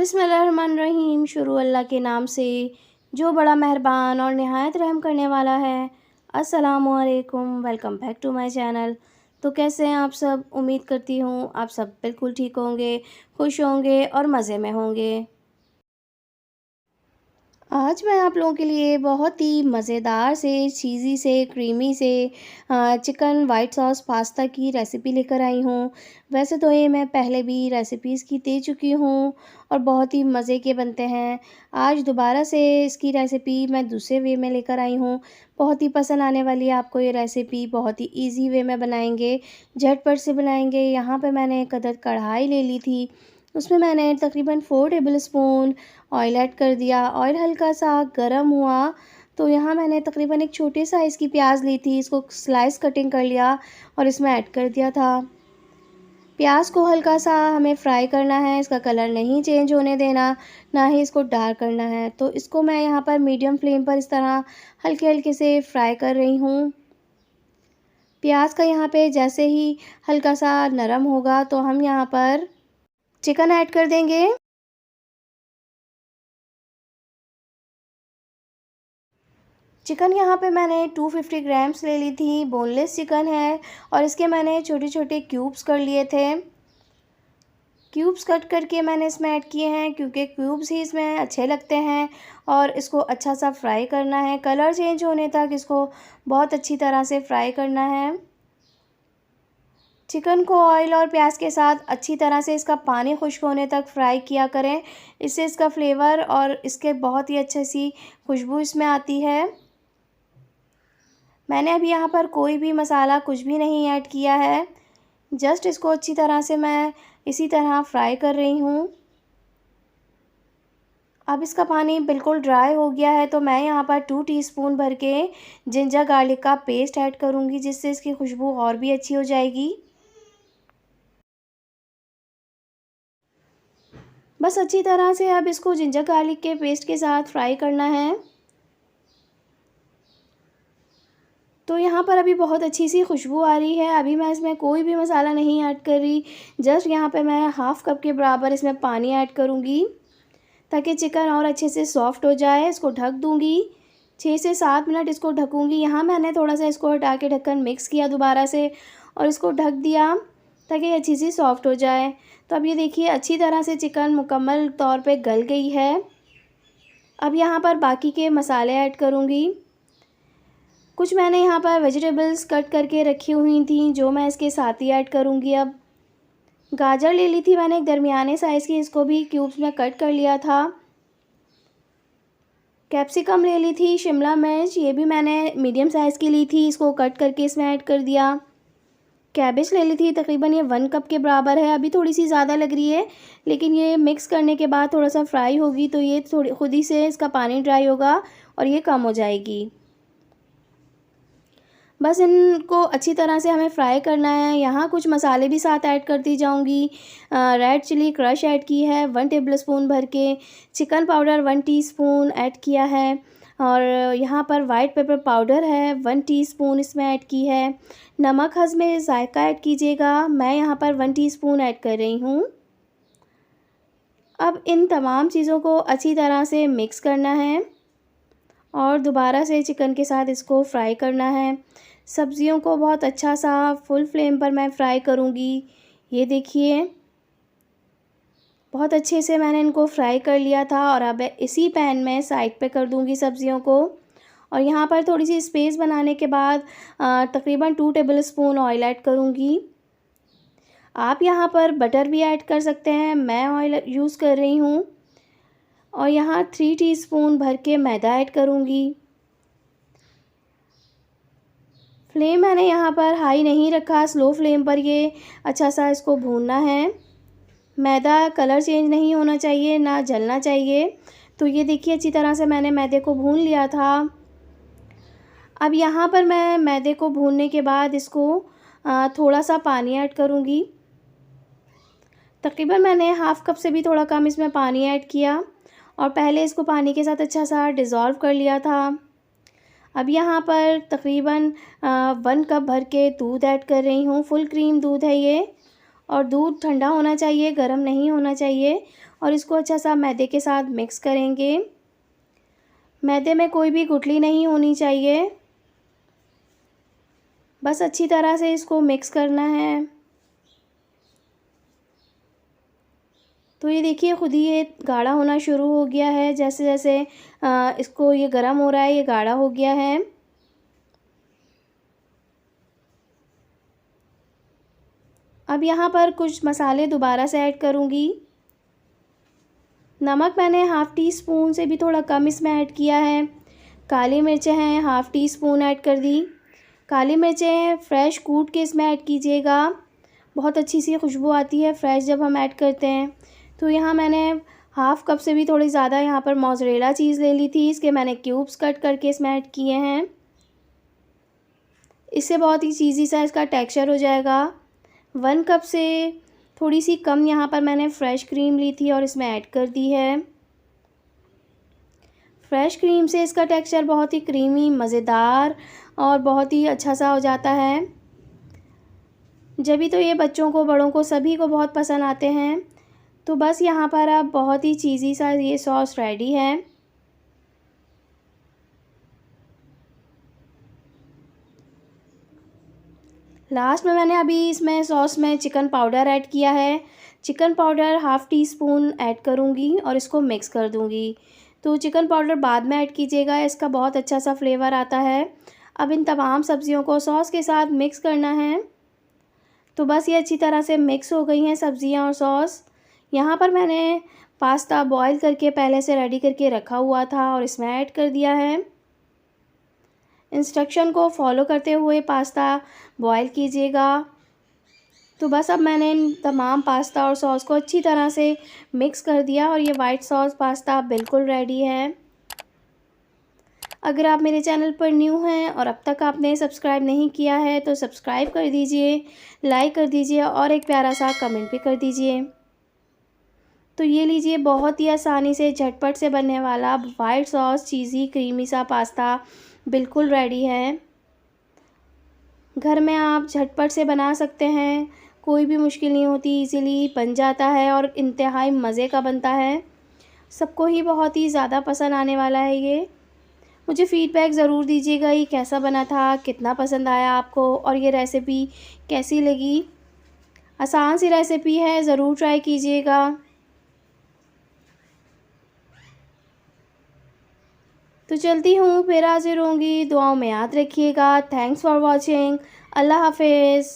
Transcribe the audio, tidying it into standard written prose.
बिस्मिल्लाहिर्रहमानिर्रहीम। शुरू अल्लाह के नाम से जो बड़ा मेहरबान और निहायत रहम करने वाला है। अस्सलामुअलैकुम, welcome back to my channel. तो कैसे हैं आप सब? उम्मीद करती हूँ आप सब बिल्कुल ठीक होंगे, खुश होंगे और मज़े में होंगे। आज मैं आप लोगों के लिए बहुत ही मज़ेदार से, चीज़ी से, क्रीमी से चिकन वाइट सॉस पास्ता की रेसिपी लेकर आई हूँ। वैसे तो ये मैं पहले भी रेसिपीज़ की दे चुकी हूँ और बहुत ही मज़े के बनते हैं। आज दोबारा से इसकी रेसिपी मैं दूसरे वे में लेकर आई हूँ। बहुत ही पसंद आने वाली है आपको ये रेसिपी। बहुत ही ईज़ी वे में बनाएंगे, झटपट से बनाएंगे। यहाँ पे मैंने एक अदद कढ़ाई ले ली थी। उसमें मैंने तकरीबन 4 टेबल स्पून ऑयल ऐड कर दिया। ऑयल हल्का सा गर्म हुआ तो यहाँ मैंने तकरीबन एक छोटे साइज़ की प्याज ली थी, इसको स्लाइस कटिंग कर लिया और इसमें ऐड कर दिया था। प्याज को हल्का सा हमें फ्राई करना है, इसका कलर नहीं चेंज होने देना, ना ही इसको डार्क करना है। तो इसको मैं यहाँ पर मीडियम फ्लेम पर इस तरह हल्के हल्के से फ्राई कर रही हूँ। प्याज का यहाँ पे जैसे ही हल्का सा नरम होगा तो हम यहाँ पर चिकन ऐड कर देंगे। चिकन यहाँ पे मैंने 250 ग्राम्स ले ली थी। बोनलेस चिकन है और इसके मैंने छोटे छोटे क्यूब्स कर लिए थे। क्यूब्स कट करके मैंने इसमें ऐड किए हैं क्योंकि क्यूब्स ही इसमें अच्छे लगते हैं और इसको अच्छा सा फ्राई करना है। कलर चेंज होने तक इसको बहुत अच्छी तरह से फ्राई करना है। चिकन को ऑयल और प्याज के साथ अच्छी तरह से इसका पानी खुश्क होने तक फ्राई किया करें। इससे इसका फ्लेवर और इसके बहुत ही अच्छी सी खुशबू इसमें आती है। मैंने अभी यहाँ पर कोई भी मसाला कुछ भी नहीं ऐड किया है। जस्ट इसको अच्छी तरह से मैं इसी तरह फ्राई कर रही हूँ। अब इसका पानी बिल्कुल ड्राई हो गया है तो मैं यहाँ पर 2 टीस्पून भर के जिंजर गार्लिक का पेस्ट ऐड करूँगी, जिससे इसकी खुशबू और भी अच्छी हो जाएगी। बस अच्छी तरह से अब इसको जिंजर गार्लिक के पेस्ट के साथ फ्राई करना है। तो यहाँ पर अभी बहुत अच्छी सी खुशबू आ रही है। अभी मैं इसमें कोई भी मसाला नहीं ऐड कर रही। जस्ट यहाँ पे मैं हाफ़ कप के बराबर इसमें पानी ऐड करूँगी ताकि चिकन और अच्छे से सॉफ़्ट हो जाए। इसको ढक दूँगी, 6 से 7 मिनट इसको ढकूँगी। यहाँ मैंने थोड़ा सा इसको हटा के ढक्कन मिक्स किया दोबारा से और इसको ढक दिया ताकि अच्छी सी सॉफ़्ट हो जाए। तो अब ये देखिए अच्छी तरह से चिकन मुकम्मल तौर पे गल गई है। अब यहाँ पर बाकी के मसाले ऐड करूँगी। कुछ मैंने यहाँ पर वेजिटेबल्स कट करके रखी हुई थी जो मैं इसके साथ ही ऐड करूँगी। अब गाजर ले ली थी मैंने एक दरमियाने साइज़ की, इसको भी क्यूब्स में कट कर लिया था। कैप्सिकम ले ली थी, शिमला मिर्च ये भी मैंने मीडियम साइज़ की ली थी, इसको कट करके इसमें ऐड कर दिया। कैबेज ले ली थी, तकरीबन ये 1 कप के बराबर है। अभी थोड़ी सी ज़्यादा लग रही है लेकिन ये मिक्स करने के बाद थोड़ा सा फ्राई होगी तो ये थोड़ी खुद ही से इसका पानी ड्राई होगा और ये कम हो जाएगी। बस इनको अच्छी तरह से हमें फ्राई करना है। यहाँ कुछ मसाले भी साथ ऐड करती जाऊँगी। रेड चिली क्रश ऐड की है 1 टेबलस्पून भर के, चिकन पाउडर 1 टीस्पून ऐड किया है और यहाँ पर वाइट पेपर पाउडर है 1 टीस्पून इसमें ऐड की है। नमक हस्बे ज़ायक़ा ऐड कीजिएगा, मैं यहाँ पर 1 टीस्पून ऐड कर रही हूँ। अब इन तमाम चीज़ों को अच्छी तरह से मिक्स करना है और दोबारा से चिकन के साथ इसको फ्राई करना है। सब्जियों को बहुत अच्छा सा फुल फ्लेम पर मैं फ्राई करूँगी। ये देखिए बहुत अच्छे से मैंने इनको फ्राई कर लिया था और अब इसी पैन में साइड पे कर दूँगी सब्जियों को। और यहाँ पर थोड़ी सी स्पेस बनाने के बाद तकरीबन 2 टेबलस्पून ऑयल ऐड करूँगी। आप यहाँ पर बटर भी ऐड कर सकते हैं, मैं ऑयल यूज़ कर रही हूँ। और यहाँ 3 टीस्पून भर के मैदा ऐड करूँगी। फ्लेम मैंने यहाँ पर हाई नहीं रखा, स्लो फ्लेम पर ये अच्छा सा इसको भूनना है। मैदा कलर चेंज नहीं होना चाहिए, ना जलना चाहिए। तो ये देखिए अच्छी तरह से मैंने मैदे को भून लिया था। अब यहाँ पर मैं मैदे को भूनने के बाद इसको थोड़ा सा पानी ऐड करूँगी। तकरीबन मैंने हाफ़ कप से भी थोड़ा कम इसमें पानी ऐड किया और पहले इसको पानी के साथ अच्छा सा डिज़ोल्व कर लिया था। अब यहाँ पर तकरीबन 1 कप भर के दूध ऐड कर रही हूँ। फुल क्रीम दूध है ये और दूध ठंडा होना चाहिए, गर्म नहीं होना चाहिए। और इसको अच्छा सा मैदे के साथ मिक्स करेंगे। मैदे में कोई भी गुठली नहीं होनी चाहिए, बस अच्छी तरह से इसको मिक्स करना है। तो ये देखिए खुद ही ये गाढ़ा होना शुरू हो गया है। जैसे जैसे इसको ये गर्म हो रहा है, ये गाढ़ा हो गया है। अब यहाँ पर कुछ मसाले दोबारा से ऐड करूँगी। नमक मैंने हाफ़ टी स्पून से भी थोड़ा कम इसमें ऐड किया है। काली मिर्चें हैं, हाफ़ टी स्पून ऐड कर दी। काली मिर्चें फ्रेश कूट के इसमें ऐड कीजिएगा, बहुत अच्छी सी खुशबू आती है फ्रेश जब हम ऐड करते हैं। तो यहाँ मैंने हाफ़ कप से भी थोड़ी ज़्यादा यहाँ पर मोज़रेला चीज़ ले ली थी, इसके मैंने क्यूब्स कट करके इसमें ऐड किए हैं। इससे बहुत ही चीज़ी सा इसका टेक्सचर हो जाएगा। 1 कप से थोड़ी सी कम यहाँ पर मैंने फ़्रेश क्रीम ली थी और इसमें ऐड कर दी है। फ्रेश क्रीम से इसका टेक्सचर बहुत ही क्रीमी, मज़ेदार और बहुत ही अच्छा सा हो जाता है। जभी तो ये बच्चों को, बड़ों को, सभी को बहुत पसंद आते हैं। तो बस यहाँ पर अब बहुत ही चीज़ी सा ये सॉस रेडी है। लास्ट में मैंने अभी इसमें सॉस में चिकन पाउडर ऐड किया है। Chicken powder half tea spoon add करूँगी और इसको मिक्स कर दूँगी। तो चिकन पाउडर बाद में ऐड कीजिएगा, इसका बहुत अच्छा सा फ्लेवर आता है। अब इन तमाम सब्ज़ियों को सॉस के साथ मिक्स करना है। तो बस ये अच्छी तरह से मिक्स हो गई हैं सब्ज़ियाँ और सॉस। यहाँ पर मैंने पास्ता बॉईल करके पहले से रेडी करके रखा हुआ था और इसमें ऐड कर दिया है। इंस्ट्रक्शन को फॉलो करते हुए पास्ता बॉईल कीजिएगा। तो बस अब मैंने इन तमाम पास्ता और सॉस को अच्छी तरह से मिक्स कर दिया और ये वाइट सॉस पास्ता बिल्कुल रेडी है। अगर आप मेरे चैनल पर न्यू हैं और अब तक आपने सब्सक्राइब नहीं किया है तो सब्सक्राइब कर दीजिए, लाइक कर दीजिए और एक प्यारा सा कमेंट भी कर दीजिए। तो ये लीजिए, बहुत ही आसानी से झटपट से बनने वाला वाइट सॉस चीज़ी क्रीमी सा पास्ता बिल्कुल रेडी है। घर में आप झटपट से बना सकते हैं, कोई भी मुश्किल नहीं होती, इजीली बन जाता है और इंतहाई मज़े का बनता है। सबको ही बहुत ही ज़्यादा पसंद आने वाला है ये। मुझे फ़ीडबैक ज़रूर दीजिएगा, ये कैसा बना था, कितना पसंद आया आपको और ये रेसिपी कैसी लगी। आसान सी रेसिपी है, ज़रूर ट्राई कीजिएगा। तो चलती हूँ, फिर हाज़िर होंगी। दुआओं में याद रखिएगा। Thanks for watching. अल्लाह हाफ़िज़।